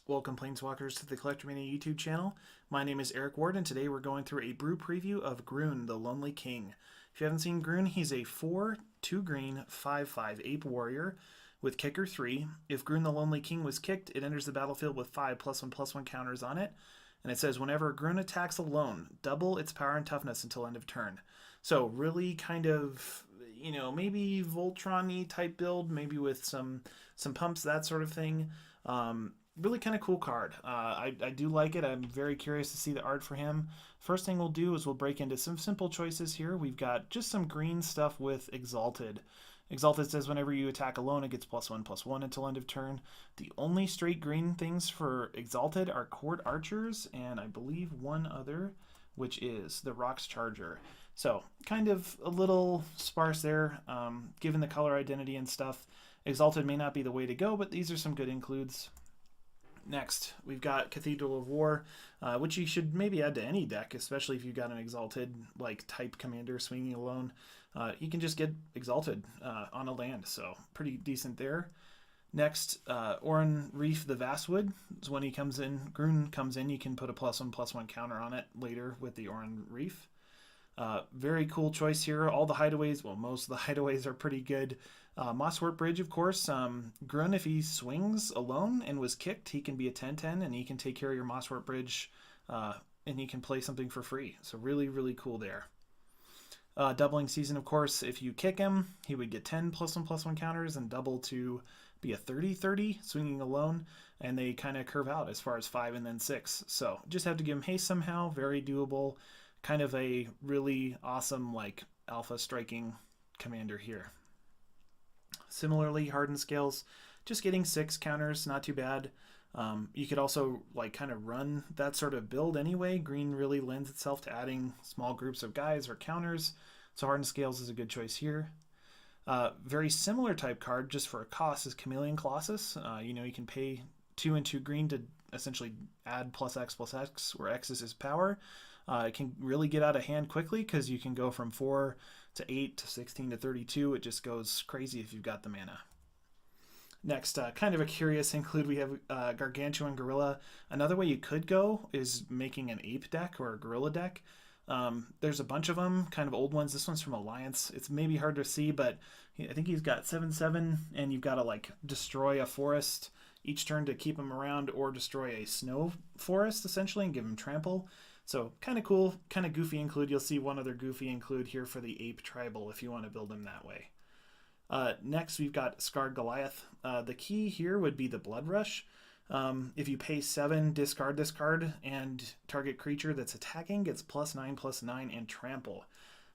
Welcome Planeswalkers to the CollectorMania YouTube channel. My name is Eric Ward and today we're going through a brew preview of Gruun, the Lonely King. If you haven't seen Gruun, he's a 4, 2 green, 5/5 ape warrior with kicker 3. If Gruun the Lonely King was kicked, it enters the battlefield with 5 +1/+1 counters on it. And it says whenever Gruun attacks alone, double its power and toughness until end of turn. So really kind of, maybe Voltron-y type build, maybe with some pumps, that sort of thing. Really kind of cool card. I do like it. I'm very curious to see the art for him. First thing we'll do is we'll break into some simple choices here. We've got just some green stuff with Exalted. Exalted says whenever you attack alone, it gets +1/+1 until end of turn. The only straight green things for Exalted are Court Archers and I believe one other, which is the Rocks Charger. So kind of a little sparse there, given the color identity and stuff. Exalted may not be the way to go, but these are some good includes. Next, we've got Cathedral of War, which you should maybe add to any deck, especially if you've got an Exalted like type commander swinging alone. You can just get Exalted on a land, so pretty decent there. Next, Oren Reef the Vastwood is when he comes in. Gruun comes in, you can put a +1/+1 counter on it later with the Oren Reef. Very cool choice here. All the hideaways, well, most of the hideaways are pretty good. Mosswort Bridge, of course. Gruun, if he swings alone and was kicked, he can be a 10/10 and he can take care of your Mosswort Bridge and he can play something for free. So really, really cool there. Doubling Season, of course, if you kick him, he would get 10 +1/+1 counters and double to be a 30/30 swinging alone. And they kind of curve out as far as 5 and then 6. So just have to give him haste somehow. Very doable. Kind of a really awesome like alpha striking commander here. Similarly, Hardened Scales, just getting 6 counters, not too bad. You could also like kind of run that sort of build anyway. Green really lends itself to adding small groups of guys or counters, so Hardened Scales is a good choice here. Very similar type card, just for a cost, is Chameleon Colossus. You can pay 2 and 2 green to essentially add +X/+X, where X is his power. It can really get out of hand quickly because you can go from 4 to 8 to 16 to 32. It just goes crazy if you've got the mana. Next, kind of a curious include, we have Gargantuan Gorilla. Another way you could go is making an ape deck or a gorilla deck. There's a bunch of them, kind of old ones. This one's from Alliance. It's maybe hard to see, but I think he's got 7/7, and you've got to like destroy a forest each turn to keep him around, or destroy a snow forest essentially and give him trample. So kind of cool, kind of goofy include. You'll see one other goofy include here for the ape tribal if you want to build him that way. Next, we've got Scarred Goliath. The key here would be the Blood Rush. If you pay 7, discard, and target creature that's attacking gets +9/+9 and trample.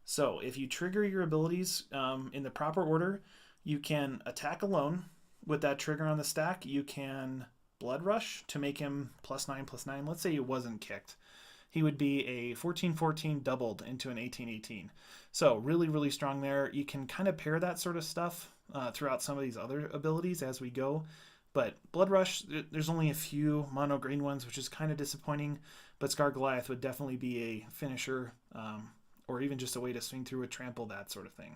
So if you trigger your abilities in the proper order, you can attack alone with that trigger on the stack. You can Blood Rush to make him +9/+9. Let's say he wasn't kicked. He would be a 14/14 doubled into an 18/18. So really, really strong there. You can kind of pair that sort of stuff throughout some of these other abilities as we go. But Blood Rush, there's only a few mono green ones, which is kind of disappointing. But Scar Goliath would definitely be a finisher or even just a way to swing through a trample, that sort of thing.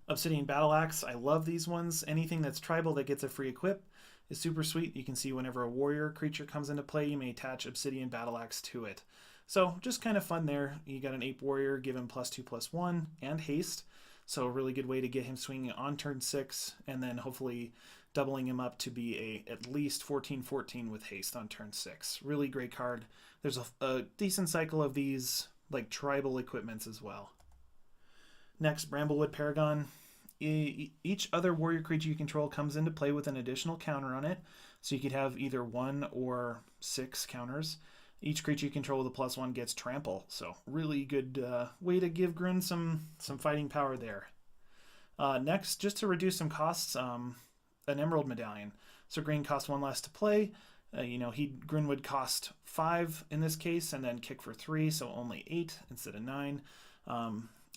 Obsidian Battle Axe, I love these ones. Anything that's tribal that gets a free equip is super sweet. You can see whenever a warrior creature comes into play, you may attach Obsidian Battle Axe to it. So just kind of fun there. You got an ape warrior, give him +2/+1 and haste. So a really good way to get him swinging on turn 6, and then hopefully doubling him up to be at least 14/14 with haste on turn 6. Really great card. There's a decent cycle of these like tribal equipments as well. Next, Bramblewood Paragon. Each other warrior creature you control comes into play with an additional counter on it. So you could have either 1 or 6 counters. Each creature you control with a +1 gets trample. So really good way to give Gruun some fighting power there. Next, just to reduce some costs, an Emerald Medallion. So green costs 1 less to play. Gruun would cost 5 in this case, and then kick for 3, so only 8 instead of 9.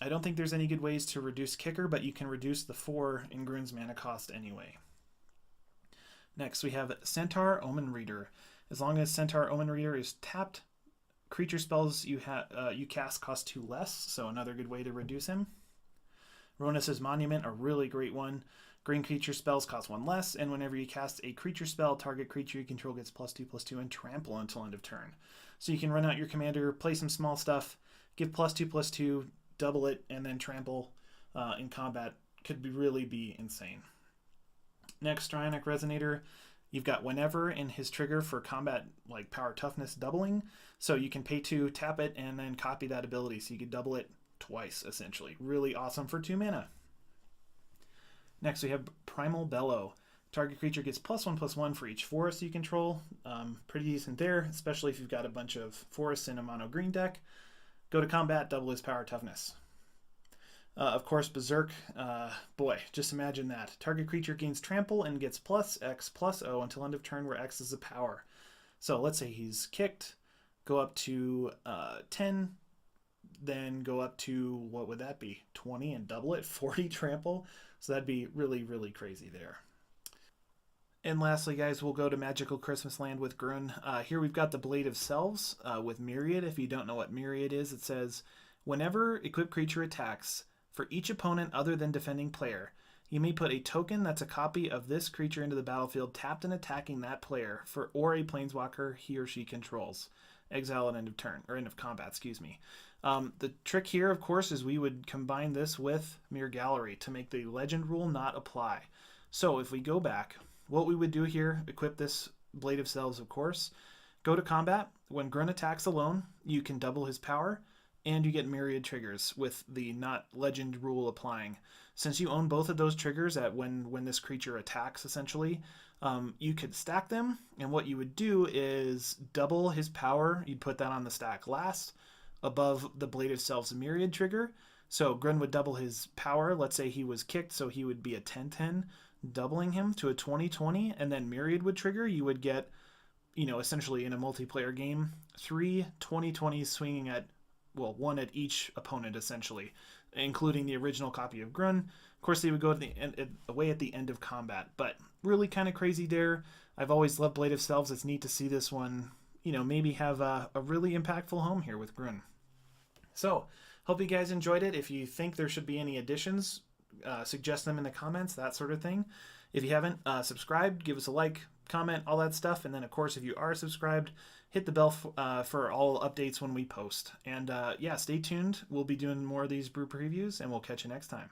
I don't think there's any good ways to reduce kicker, but you can reduce the 4 in Gruun's mana cost anyway. Next, we have Centaur Omen Reader. As long as Centaur Omen Reader is tapped, creature spells you cast cost 2 less, so another good way to reduce him. Ronus's Monument, a really great one. Green creature spells cost 1 less, and whenever you cast a creature spell, target creature you control gets +2/+2 and trample until end of turn. So you can run out your commander, play some small stuff, give +2/+2, double it, and then trample in combat. Could really be insane. Next, Strionic Resonator. You've got whenever in his trigger for combat, like power toughness doubling. So you can pay 2, tap it, and then copy that ability. So you could double it twice, essentially. Really awesome for 2 mana. Next, we have Primal Bellow. Target creature gets +1/+1 for each forest you control. Pretty decent there, especially if you've got a bunch of forests in a mono green deck. Go to combat, double his power toughness. Of course, Berserk. Boy, just imagine that. Target creature gains trample and gets +X/+O until end of turn, where X is a power. So let's say he's kicked, go up to 10, then go up to, what would that be? 20 and double it, 40 trample. So that'd be really, really crazy there. And lastly, guys, we'll go to Magical Christmas Land with Gruun. Here we've got the Blade of Selves with Myriad. If you don't know what Myriad is, it says, whenever equipped creature attacks, for each opponent other than defending player, you may put a token that's a copy of this creature into the battlefield, tapped and attacking that player, or a planeswalker he or she controls. Exile at end of turn, or end of combat, excuse me. The trick here, of course, is we would combine this with Mirror Gallery to make the legend rule not apply. So if we go back, what we would do here, equip this Blade of Selves, of course, go to combat. When Gruun attacks alone, you can double his power, and you get myriad triggers with the not legend rule applying. Since you own both of those triggers at when this creature attacks, essentially, you could stack them, and what you would do is double his power. You'd put that on the stack last, above the Blade of Selves myriad trigger. So Gruun would double his power. Let's say he was kicked, so he would be a 10/10, doubling him to a 20/20, and then myriad would trigger. You would get, essentially in a multiplayer game, 3 20/20s swinging at, well, 1 at each opponent, essentially, including the original copy of Gruun. Of course, they would go away at the end of combat, but really kind of crazy there. I've always loved Blade of Selves. It's neat to see this one, maybe have a really impactful home here with Gruun. So, hope you guys enjoyed it. If you think there should be any additions, suggest them in the comments, that sort of thing. If you haven't subscribed, give us a like, comment, all that stuff. And then, of course, if you are subscribed, hit the bell for all updates when we post. And yeah, stay tuned. We'll be doing more of these brew previews, and we'll catch you next time.